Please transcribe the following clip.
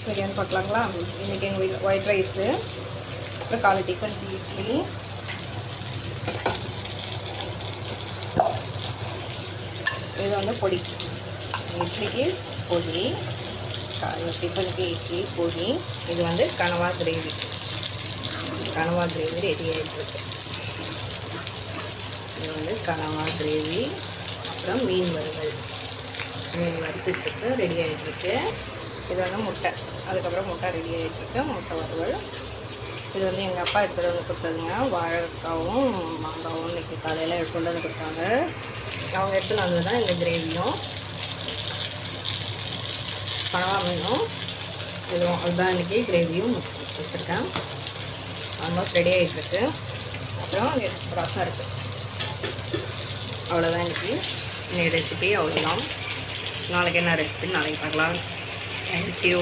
சரியானு பார்க்கலாங்களா? இன்றைக்கி எங்கள் வீட்டில் ஒயிட் ரைஸு, அப்புறம் 4 டிஃபன் இட்லி, இது வந்து பொடி, இட்லிக்கு பொடி, டிஃபனுக்கு இட்லி பொடி. இது வந்து கனவா கிரேவி ரெடி ஆகிட்டுருக்கு. இது வந்து கனவா கிரேவி, அப்புறம் மீன் வறுத்துட்டு ரெடி ஆகிட்டுருக்கு. இது வந்து முட்டை, அதுக்கப்புறம் முட்டை ரெடி ஆகிட்டுருக்கு, முட்டை வறுவல். இது வந்து எங்கள் அப்பா எடுத்துகிட்டு வந்து கொடுத்ததுங்க. வாழைக்காவும் மாங்காவும் இன்றைக்கி காலையில் எடுத்துகிட்டு வந்து கொடுத்தாங்க. அவங்க எடுத்துகிட்டு வந்தது தான் இந்த கிரேவியும் கனவா மீனும் இதுவும். அதுதான் இன்றைக்கி கிரேவியும் வச்சுருக்கேன். ஆல்மோஸ்ட் ரெடி ஆகிட்டுருக்கு. அப்புறம் ரசம் இருக்குது. அவ்வளோதான் இன்றைக்கி ரெசிபி. அவ்வளோதான். நாளைக்கு என்ன ரெசிபின்னு நாளைக்கு பார்க்கலாம். தேங்க்யூ.